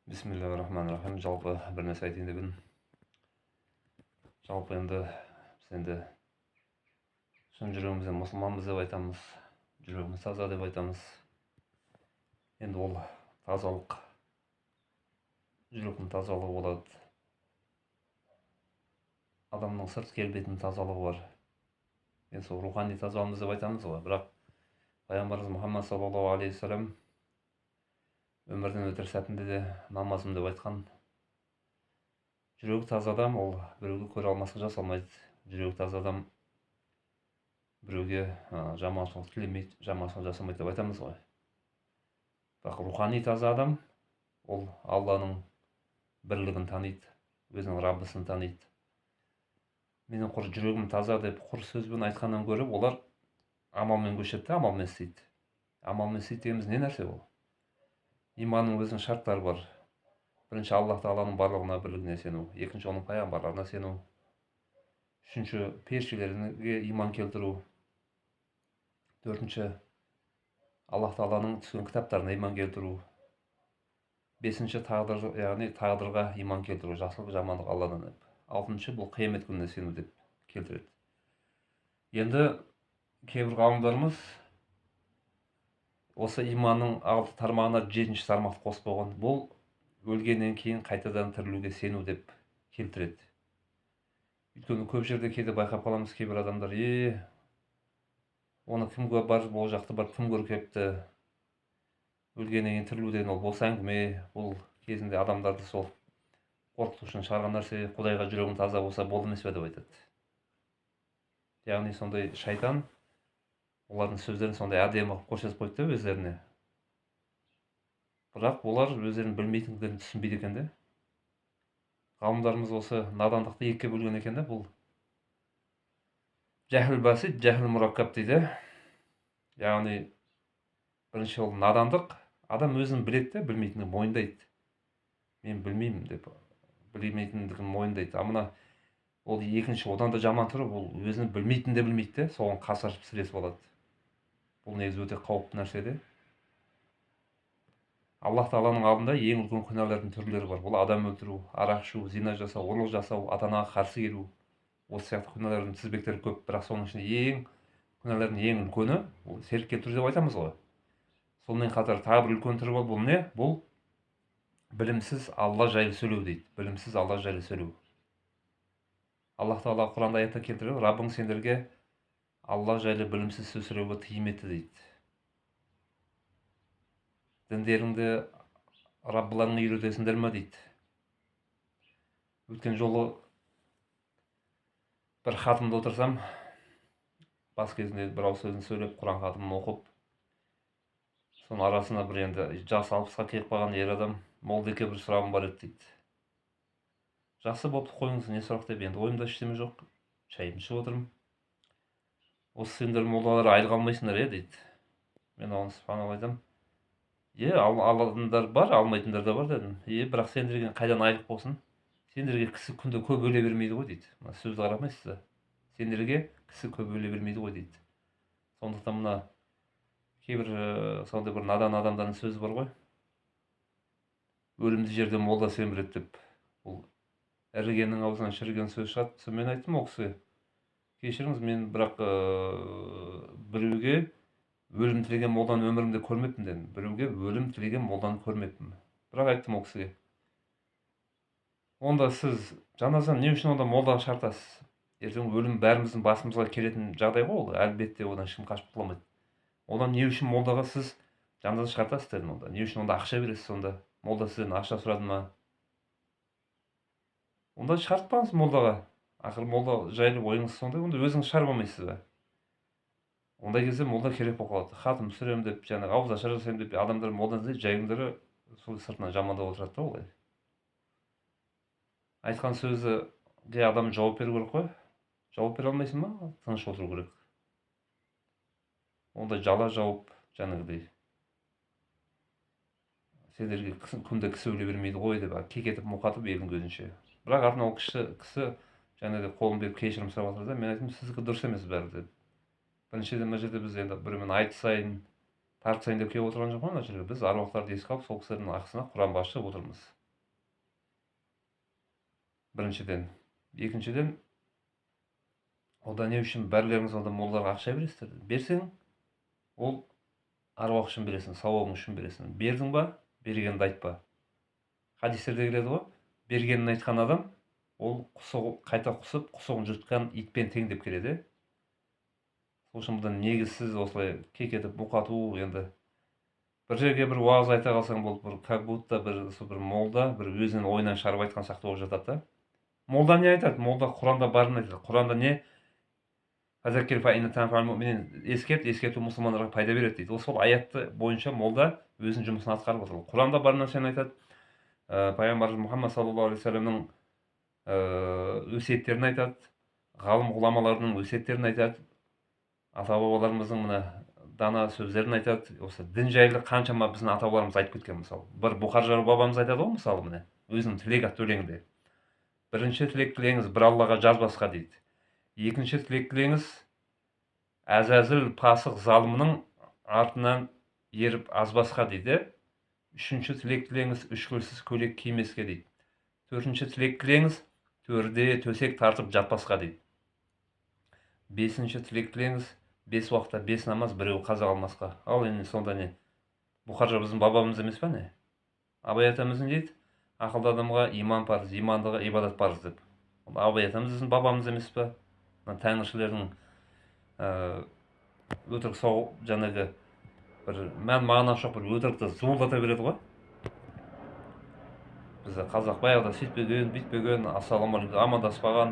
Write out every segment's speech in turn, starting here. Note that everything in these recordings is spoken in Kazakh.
Бисмиллахиррахманиррахим. Жалпы бір нәрсе айтайын деп едім. Жалпы енді біз енді шын жүрегімізден мұсылманбыз деп айтамыз, жүрегіміз таза деп айтамыз. Енді ол тазалық, жүректің тазалығы болады. Адамның сырт келбетінің тазалығы бар. Енді сол рухани тазаламыз деп айтамыз ғой. Бірақ пайғамбарымыз Мұхаммад саллаллаху алейхи вассалам өмірден өтер сәтінде де намазым деп айтқан. Жүрегі таза адам ол біреуге көре алмастық жасалмайды. Жүрегі таза адам біреуге жаманшылық тілемейді, жаманшылық жасамайды деп айтамыз ғой. Бірақ рухани таза адам ол Алланың бірлігін таниды, өзінің Раббысын таниды. Менің құр жүрегім таза деп құр сөзбен айтқаннан гөрі олар амалмен көшеді, амалмен істейді. Амалмен істейді дегеніміз не нәрсе ол? Иманның өзінің шарттары бар. Бірінші, Аллах Тағаланың барлығына, бірлігіне сену. Екінші, оның пайғамбарларына сену. Үшінші, періштелерге иман келтіру. Төртінші, Аллах Тағаланың түскен кітаптарына иман келтіру. Бесінші, тағдырға иман келтіру, жақсылық, жамандық Алладан деп. Алтыншы, бұл қиямет күніне сену деп келтіреді. Енді кейбір ғалымдарымыз осы иманның 6 тармағына 7-ші тармақты қосып қойған. Бұл өлгеннен кейін қайтадан тірілуге сену деп келтіреді. Өйткені көп жерде кейде байқап қаламыз, кейбір адамдар, оны кім бар, ол жақты бар, кім көркепті, өлгеннен кейін тірілу деген ол бос әңгіме, бұл кезінде адамдарды сол қорқыту үшін шығарған нәрсе, Құдайға жүрегің таза болса болды емес пе деп айтады. Яғни сондай шайтан олардың сөздерін сондай әдемі көрсетіп қойды да өздеріне. Бірақ олар өздерін білмейтіндерін түсінбейді екен де. Ғалымдарымыз осы надандықты екіге бөлген екен де, бұл жәһіл басит, жәһіл мураккаб дейді. Яғни бірінші ол надандық, адам өзін біледі де, білмейтіндігін мойындайды. Мен білмеймін деп, білмейтіндігін мойындайды. Мына ол екінші, одан да жаман түрі, ол өзін білмейтін де білмейді де, соған қасарып сіресіп алады. Бұл негізі өте қауіпті нәрсе де. Аллах Тағаланың алдында ең үлкен күнәлардың түрлері бар. Бұл адам өлтіру, арақ ішу, зина жасау, ұрлық жасау, ата-анаға қарсы келу. Осы сияқты күнәлардың тізбектері көп, бірақ соның ішінде күнәлардың ең үлкені ол серт келтіру деп айтамыз ғой. Сонымен қатар тағы бір үлкен түрі бар. Бұл не? Бұл білімсіз Алла жайлы сөйлеу дейді. Білімсіз Алла жайлы сөйлеу. Аллах Тағала Құранда аятта келтіреді, Раббың сендерге Алла жайлы білімсіз сөз сөйлеуге тыйым етті дейді. Діндеріңді Раббыларыңа үйретесіңдер ме дейді. Өткен жолы бір хатымда отырсам, бас кезінде бір ауыз сөзін сөйлеп, Құран хатымын оқып, соның арасына бір енді жасы 60-қа келіп қалған ер адам, молдеке бір сұрағым бар еді дейді. Жақсы болыпты, қойыңыз, не сұрақ деп, енді ойымда ештеме жоқ, шайымды ішіп отырмын. Осы сендер молдалар айлық алмайсыңдар дейді. Мен оған субханалла айтамын, алатындар бар, алмайтындар да бар дедім. Бірақ сендерге қайдан айлық болсын? Сендерге кісі күнде көп өле бермейді ғой дейді. Мына сөзді қарамайсыз. Сендерге кісі көп өле бермейді ғой дейді. Сондықтан мына кейбір сондай бір надан адамдардың сөзі бар ғой. Өлімді жерде молда семіреді деп. Бұл ірігеннің аузынан шіріген сөз шығады. Мен айттым ол кісіге, кешіріңіз, мен бірақ біреуге өлім тілеген молданы өмірімде көрмеппін дедім. Біреуге өлім тілеген молданы көрмеппін. Бірақ айттым ол кісіге, онда сіз жаназаны не үшін онда молдаға шартасыз? Ертең өлім бәріміздің басымызға келетін жағдай ғой ол, әлбетте одан ешкім қашып құтыла алмайды. Одан не үшін молдаға сіз жаназа шығартасыз дедім онда. Не үшін онда ақша бересіз онда? Молда сізден ақша сұрады ма? Онда шығартпаңыз молдаға. Ақыры молда жайлы ойыңыз сондай, онда өзіңіз шығарып алмайсыз ба? Ондай кезде молда керек болып қалады. Хатым түсірем деп, жаңағы ауызашар жасаймын деп, адамдар молдадан жай күндері сол сыртынан жамандап отырады да олай. Айтқан сөзге адам жауап беру керек қой. Жауап бере алмайсың ба? Тыныш отыру керек. Онда жала жауып, жаңағыдай, сендерге күнде кісі өле бермейді ғой деп, кекетіп мұқатып елдің көзінше. Бірақ артынан ол кісі жаңағыдай қолын беріп кешірім сұрап жатыр да, мен айттым, сіздікі дұрыс емес бәрі деп. Біріншіден мына жерде біз енді біреумен айтысайын, тартысайын деп келіп отырған жоқ қой мына жерге. Біз аруақтарды еске алып, сол кісілердің ақысына Құран бағыштап отырмыз. біріншіден. Екіншіден, ода не үшін бәрілеріңіз ода молдарға ақша бересіздер? Берсең, ол аруақ үшін бересің, сауабың үшін бересің. Бердің ба, бергенді айтпа. Хадистерде келеді ғой, бергенін айтқан адам, ол қайта құсып, құсығын жұтқан итпен тең деп келеді. Сол үшін бұдан негізсіз осылай кекетіп, мұқату, енді бір жерге бір уағыз айта қалсаң болды, бір как будто бір молда бір өзінің ойынан шығарып айтқан сияқты болып жатады да. Молда не айтады? Молда Құранда барын айтады. Құранда не? Ескерту мұсылмандарға пайда береді дейді. Сол аятты бойынша молда өзінің жұмысын атқарып отыр. Құранда бар нәрсені айтады. Пайғамбарымыз Мұхаммад саллаллаху алейхи вассаламның өсиеттерін айтады. Ғалым ғұламалардың өсиеттерін айтады. Ата бабаларымыздың мына дана сөздерін айтады. Осы дін жайлы қаншама біздің ата бабаларымыз айтып кеткен, мысалы. Бір Бұхар Жырау бабамыз айтады ғой, мысалы, міне өзінің тілек атты өлеңінде. Бірінші тілек тілеңіз бір Аллаға жазбасқа дейді. Екінші тілек тілеңіз әзәзіл пасық залымның артынан еріп азбасқа дейді. Үшінші тілек тілеңіз үшкілсіз көйлек кимеске дейді. Төртінші тілек тілеңіз төрде төсек тартып жатпасқа дейді. Бесінші тілек тілеңіз 5 уақытта 5 намаз біреу қаза қалмасқа. Ал енді сонда не? Бұхар Жырау біздің бабамыз емес пе не? Абай атамыз не дейді? Ақылды адамға иман парыз, имандыға ибадат парыз деп. Абай атамыз біздің бабамыз емес пе? Тәңіршілердің өтірік соғып, жаңағы бір мағынасы жоқ бір өтірікті зуылдата береді ғой. Бізде қазақ баяғыда сөйтпеген, бүйтпеген, ассалаумағалейкум амандаспаған,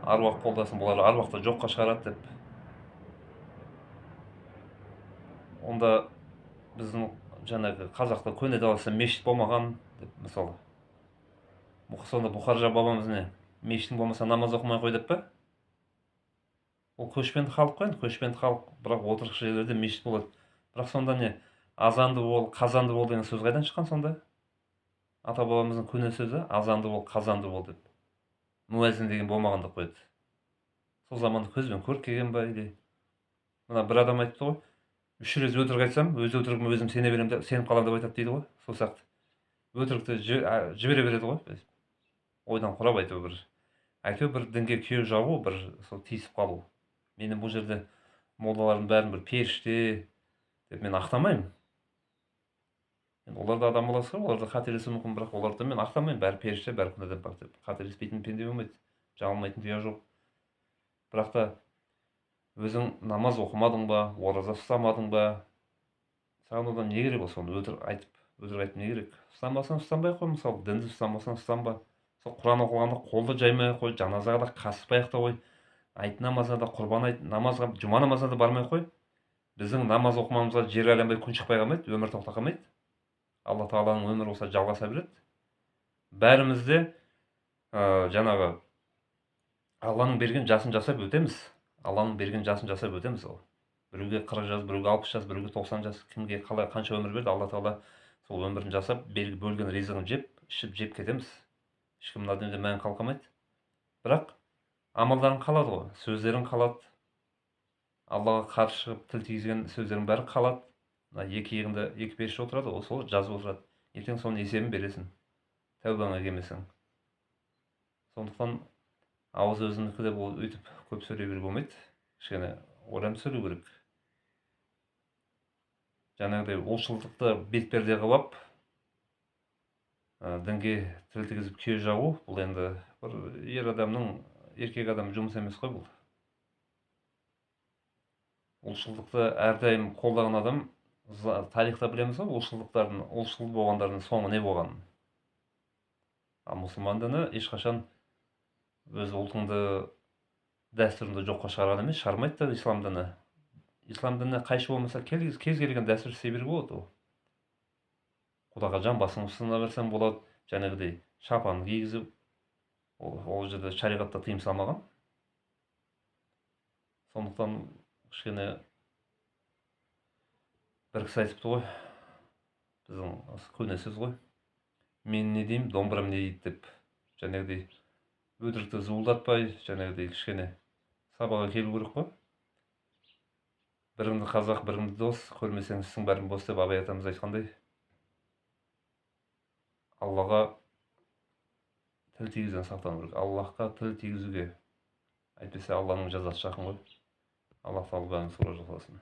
аруақ қолдасын, бұлар аруақты жоққа шығарады деп. Онда біздің жаңағы қазақта көне даласында мешіт болмаған деп, мысалы. Сонда Бұхар Жырау бабамыз не? Мешіттің болмаса намаз оқымай қой деп пе? Ол көшпенді халық қой, көшпенді халық, бірақ отырық жерлерде мешіт болады. Бірақ сонда не? Азанды бол, қазанды бол деген сөз қайдан шыққан сонда? Ата бабамыздың көне сөзі азанды бол, қазанды бол деп. Муәзін деген болмаған деп қойды. Сол заманды көзбен көріп келген ба или? Мына бір адам айтты ғой, 3 рет өтірік айтсам, өз өтірігіме өзім сене беремін деп, сеніп қаламын деп айтады дейді ғой. Сол сияқты. Өтірікті жібере береді ғой. Ойдан құрап әйтеуір бір дінге күйеу жағу, бір сол тиісіп қалу. Менің бұл жерде молдалардың бәрін бір періште деп мен ақтамаймын. Олар да адам баласы ғой, олар да қателесуі мүмкін, бірақ оларды мен ақтамаймын. Бәрі періште, бәрі күнәдан пак деп. Қателеспейтін пенде болмайды. Жаңылмайтын дүние жоқ. Бірақ та өзің намаз оқымадың ба, ораза ұстамадың ба? Саған одан не керек ол? Соны өтірік айтып не керек? Ұстамасаң ұстамай қой, мысалы, дінді ұстамасаң ұстанба. Сол Құран оқығанда қолды жаймай қой, жаназаға да қасықпай та қой. Айт намазына да, құрбан айт намазға, жұма намазына да бармай қой. Біздің намаз оқымамызға жер айналмай күн шықпай қалмайды, өмір тоқта қалмайды. Алла тағаланың өмірі осылай жалғаса береді. Бәрімізде жаңағы Алланың берген жасын жасап өтеміз. Алланың берген жасын жасап өтеміз ол. Біреуге 40 жас, біреуге 60 жас, біреуге 90 жас, кімге қалай қанша өмір берді, Алла тағала сол өмірін жасап, бөлген ризығын жеп кетеміз. Ешкім мына дүниеде мәңгі қалқамайды. Бірақ амалдарың қалады ғой, сөздерің қалады. Аллаға қарсы шығып тіл тигізген сөздерің бәрі қалады. Екі иығында екі періште отырады, ол сол жазып отырады. Ертең соның есебін бересің. Тәубаңа келмесең. Сондықтан ауыз өзінікі деп ол өйтіп көп сөйлей беруге болмайды. Кішкене ойланып сөйлеу керек. Жаңағыдай ұлтшылдықты бетперде қылып, дінге тіл тигізіп күйе жағу, бұл енді бір еркек адам жұмыс емес қой бұл. Ұлтшылдықты әрдайым қолдаған адам, тарихта білеміз ғой, ұлтшыл болғандардың соңы не болғанын. Ал мұсылман діні ешқашан өз ұлтыңды, дәстүріңді жоққа шығарған емес, шығармайды да ислам діні. Ислам дініне қайшы болмаса, кез келген дәстүр істей беруге болады ол. Құдаға жан басын ұсына берсең болады, жаңағыдай шапан кигізіп, ол жерде шариғатта тыйым салмаған. Сондықтан кішкене бір кісі айтыпты ғой, біздің көне сөз ғой, мен не деймін, домбырам не дейді деп, жаңағыдай өтірікті зуылдатпай, жаңағыдай кішкене сабаға келу керек қой. Біріңді қазақ, біріңді дос, көрмесең істің бәрін бос деп Абай атамыз айтқандай. Аллаға тіл тигізуден сақтану керек. Аллахқа тіл тигізуге. Әйтпесе Алланың жазасы жақын ғой. Аллах тағала бәрін солай жасасын.